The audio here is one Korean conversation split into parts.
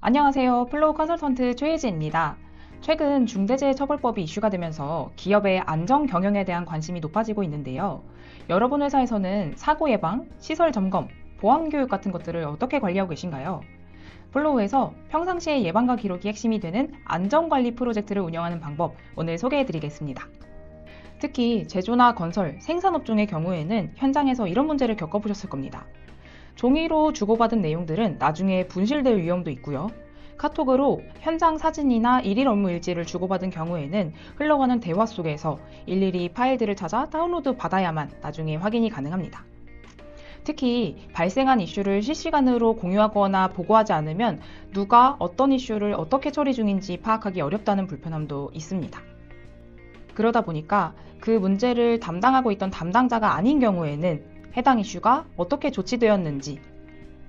안녕하세요. 플로우 컨설턴트 최혜지입니다. 최근 중대재해처벌법이 이슈가 되면서 기업의 안전 경영에 대한 관심이 높아지고 있는데요. 여러분 회사에서는 사고 예방, 시설 점검, 보안 교육 같은 것들을 어떻게 관리하고 계신가요? 플로우에서 평상시의 예방과 기록이 핵심이 되는 안전관리 프로젝트를 운영하는 방법 오늘 소개해드리겠습니다. 특히 제조나 건설, 생산업종의 경우에는 현장에서 이런 문제를 겪어보셨을 겁니다. 종이로 주고받은 내용들은 나중에 분실될 위험도 있고요. 카톡으로 현장 사진이나 일일 업무 일지를 주고받은 경우에는 흘러가는 대화 속에서 일일이 파일들을 찾아 다운로드 받아야만 나중에 확인이 가능합니다. 특히 발생한 이슈를 실시간으로 공유하거나 보고하지 않으면 누가 어떤 이슈를 어떻게 처리 중인지 파악하기 어렵다는 불편함도 있습니다. 그러다 보니까 그 문제를 담당하고 있던 담당자가 아닌 경우에는 해당 이슈가 어떻게 조치되었는지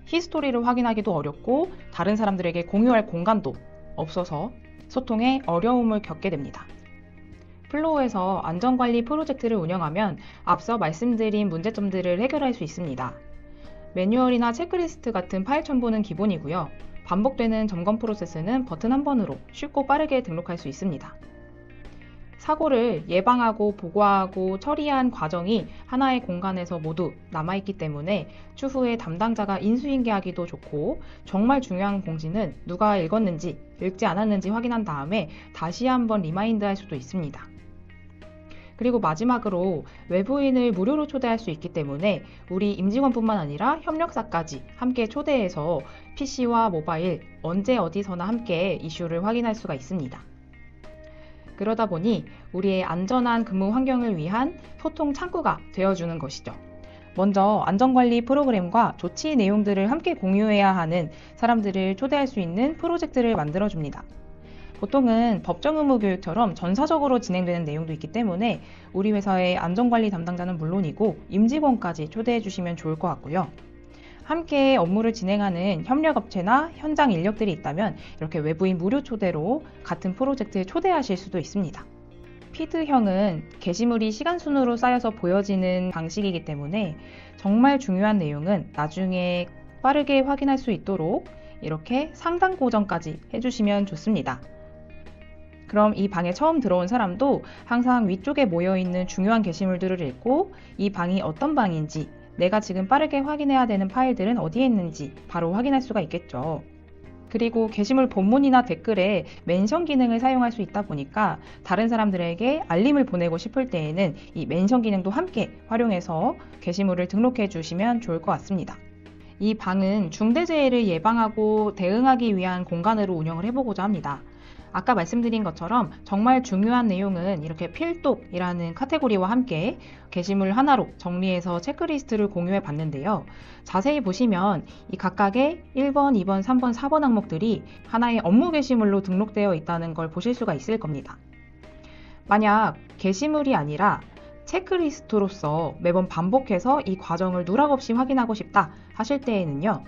히스토리를 확인하기도 어렵고 다른 사람들에게 공유할 공간도 없어서 소통에 어려움을 겪게 됩니다. 플로우에서 안전관리 프로젝트를 운영하면 앞서 말씀드린 문제점들을 해결할 수 있습니다. 매뉴얼이나 체크리스트 같은 파일 첨부는 기본이고요. 반복되는 점검 프로세스는 버튼 한 번으로 쉽고 빠르게 등록할 수 있습니다. 사고를 예방하고 보고하고 처리한 과정이 하나의 공간에서 모두 남아있기 때문에 추후에 담당자가 인수인계하기도 좋고 정말 중요한 공지는 누가 읽었는지 읽지 않았는지 확인한 다음에 다시 한번 리마인드 할 수도 있습니다. 그리고 마지막으로 외부인을 무료로 초대할 수 있기 때문에 우리 임직원뿐만 아니라 협력사까지 함께 초대해서 PC와 모바일 언제 어디서나 함께 이슈를 확인할 수가 있습니다. 그러다 보니 우리의 안전한 근무 환경을 위한 소통 창구가 되어주는 것이죠. 먼저 안전관리 프로그램과 조치 내용들을 함께 공유해야 하는 사람들을 초대할 수 있는 프로젝트를 만들어줍니다. 보통은 법정 의무 교육처럼 전사적으로 진행되는 내용도 있기 때문에 우리 회사의 안전관리 담당자는 물론이고 임직원까지 초대해 주시면 좋을 것 같고요. 함께 업무를 진행하는 협력업체나 현장 인력들이 있다면 이렇게 외부인 무료 초대로 같은 프로젝트에 초대하실 수도 있습니다. 피드형은 게시물이 시간 순으로 쌓여서 보여지는 방식이기 때문에 정말 중요한 내용은 나중에 빠르게 확인할 수 있도록 이렇게 상단 고정까지 해주시면 좋습니다. 그럼 이 방에 처음 들어온 사람도 항상 위쪽에 모여있는 중요한 게시물들을 읽고 이 방이 어떤 방인지 내가 지금 빠르게 확인해야 되는 파일들은 어디에 있는지 바로 확인할 수가 있겠죠. 그리고 게시물 본문이나 댓글에 멘션 기능을 사용할 수 있다 보니까 다른 사람들에게 알림을 보내고 싶을 때에는 이 멘션 기능도 함께 활용해서 게시물을 등록해 주시면 좋을 것 같습니다. 이 방은 중대재해를 예방하고 대응하기 위한 공간으로 운영을 해보고자 합니다. 아까 말씀드린 것처럼 정말 중요한 내용은 이렇게 필독이라는 카테고리와 함께 게시물 하나로 정리해서 체크리스트를 공유해 봤는데요. 자세히 보시면 이 각각의 1번, 2번, 3번, 4번 항목들이 하나의 업무 게시물로 등록되어 있다는 걸 보실 수가 있을 겁니다. 만약 게시물이 아니라 체크리스트로서 매번 반복해서 이 과정을 누락 없이 확인하고 싶다 하실 때에는요.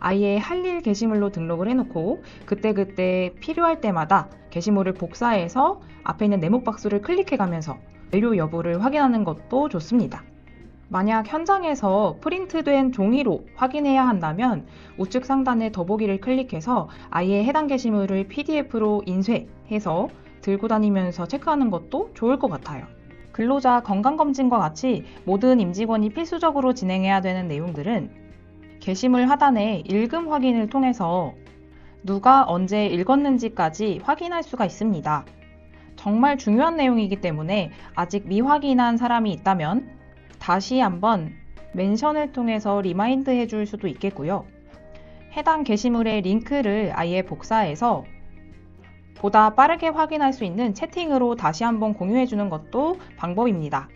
아예 할 일 게시물로 등록을 해놓고 그때그때 필요할 때마다 게시물을 복사해서 앞에 있는 네모 박스를 클릭해가면서 완료 여부를 확인하는 것도 좋습니다. 만약 현장에서 프린트된 종이로 확인해야 한다면 우측 상단의 더보기를 클릭해서 아예 해당 게시물을 PDF로 인쇄해서 들고 다니면서 체크하는 것도 좋을 것 같아요. 근로자 건강검진과 같이 모든 임직원이 필수적으로 진행해야 되는 내용들은 게시물 하단에 읽음 확인을 통해서 누가 언제 읽었는지까지 확인할 수가 있습니다. 정말 중요한 내용이기 때문에 아직 미확인한 사람이 있다면 다시 한번 멘션을 통해서 리마인드 해줄 수도 있겠고요. 해당 게시물의 링크를 아예 복사해서 보다 빠르게 확인할 수 있는 채팅으로 다시 한번 공유해주는 것도 방법입니다.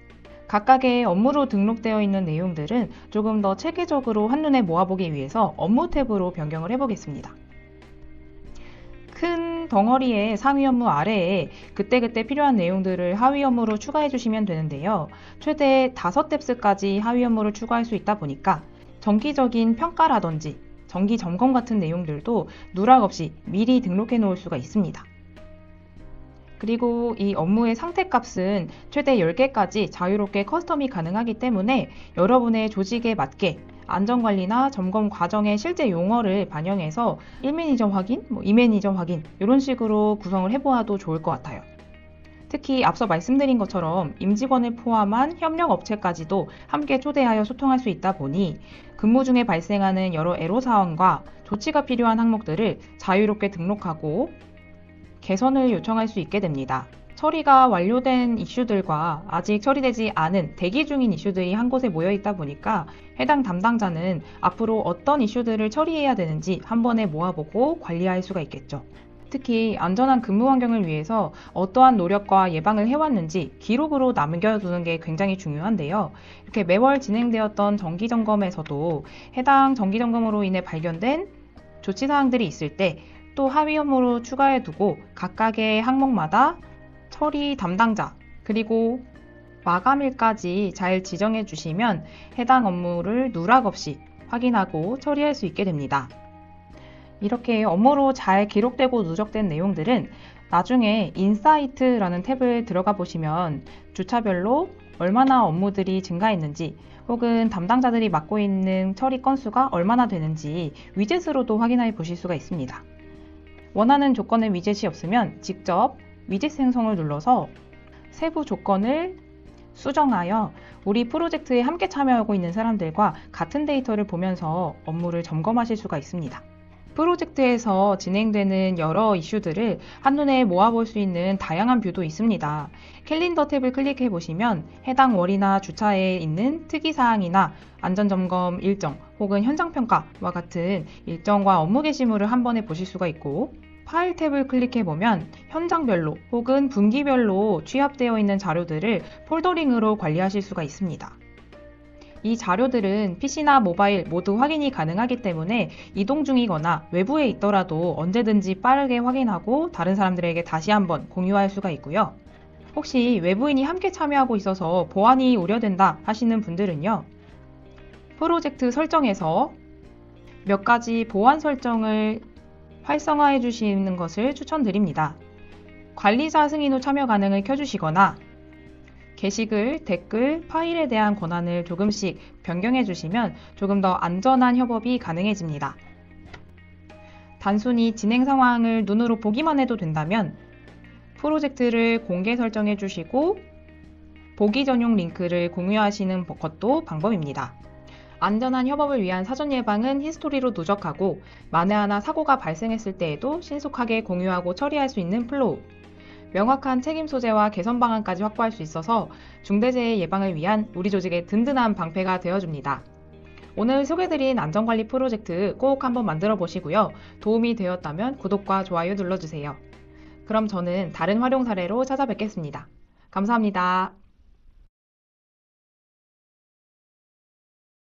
각각의 업무로 등록되어 있는 내용들은 조금 더 체계적으로 한눈에 모아보기 위해서 업무 탭으로 변경을 해보겠습니다. 큰 덩어리의 상위 업무 아래에 그때그때 필요한 내용들을 하위 업무로 추가해 주시면 되는데요. 최대 5탭스까지 하위 업무를 추가할 수 있다 보니까 정기적인 평가라든지 정기 점검 같은 내용들도 누락 없이 미리 등록해 놓을 수가 있습니다. 그리고 이 업무의 상태값은 최대 10개까지 자유롭게 커스텀이 가능하기 때문에 여러분의 조직에 맞게 안전관리나 점검 과정의 실제 용어를 반영해서 1매니저 확인, 2매니저 확인 이런 식으로 구성을 해보아도 좋을 것 같아요. 특히 앞서 말씀드린 것처럼 임직원을 포함한 협력업체까지도 함께 초대하여 소통할 수 있다 보니 근무 중에 발생하는 여러 애로사항과 조치가 필요한 항목들을 자유롭게 등록하고 개선을 요청할 수 있게 됩니다. 처리가 완료된 이슈들과 아직 처리되지 않은 대기 중인 이슈들이 한 곳에 모여 있다 보니까 해당 담당자는 앞으로 어떤 이슈들을 처리해야 되는지 한 번에 모아보고 관리할 수가 있겠죠. 특히 안전한 근무 환경을 위해서 어떠한 노력과 예방을 해왔는지 기록으로 남겨두는 게 굉장히 중요한데요. 이렇게 매월 진행되었던 정기점검에서도 해당 정기점검으로 인해 발견된 조치사항들이 있을 때 또 하위 업무로 추가해두고 각각의 항목마다 처리 담당자 그리고 마감일까지 잘 지정해 주시면 해당 업무를 누락 없이 확인하고 처리할 수 있게 됩니다. 이렇게 업무로 잘 기록되고 누적된 내용들은 나중에 인사이트라는 탭을 들어가 보시면 주차별로 얼마나 업무들이 증가했는지 혹은 담당자들이 맡고 있는 처리 건수가 얼마나 되는지 위젯으로도 확인해 보실 수가 있습니다. 원하는 조건의 위젯이 없으면 직접 위젯 생성을 눌러서 세부 조건을 수정하여 우리 프로젝트에 함께 참여하고 있는 사람들과 같은 데이터를 보면서 업무를 점검하실 수가 있습니다. 프로젝트에서 진행되는 여러 이슈들을 한눈에 모아볼 수 있는 다양한 뷰도 있습니다. 캘린더 탭을 클릭해 보시면 해당 월이나 주차에 있는 특이사항이나 안전점검 일정 혹은 현장평가와 같은 일정과 업무 게시물을 한 번에 보실 수가 있고 파일 탭을 클릭해 보면 현장별로 혹은 분기별로 취합되어 있는 자료들을 폴더링으로 관리하실 수가 있습니다. 이 자료들은 PC나 모바일 모두 확인이 가능하기 때문에 이동 중이거나 외부에 있더라도 언제든지 빠르게 확인하고 다른 사람들에게 다시 한번 공유할 수가 있고요. 혹시 외부인이 함께 참여하고 있어서 보안이 우려된다 하시는 분들은요. 프로젝트 설정에서 몇 가지 보안 설정을 활성화해 주시는 것을 추천드립니다. 관리자 승인 후 참여 가능을 켜주시거나 게시글, 댓글, 파일에 대한 권한을 조금씩 변경해 주시면 조금 더 안전한 협업이 가능해집니다. 단순히 진행 상황을 눈으로 보기만 해도 된다면 프로젝트를 공개 설정해 주시고 보기 전용 링크를 공유하시는 것도 방법입니다. 안전한 협업을 위한 사전 예방은 히스토리로 누적하고 만에 하나 사고가 발생했을 때에도 신속하게 공유하고 처리할 수 있는 플로우. 명확한 책임 소재와 개선 방안까지 확보할 수 있어서 중대재해 예방을 위한 우리 조직의 든든한 방패가 되어줍니다. 오늘 소개드린 안전관리 프로젝트 꼭 한번 만들어 보시고요. 도움이 되었다면 구독과 좋아요 눌러주세요. 그럼 저는 다른 활용 사례로 찾아뵙겠습니다. 감사합니다.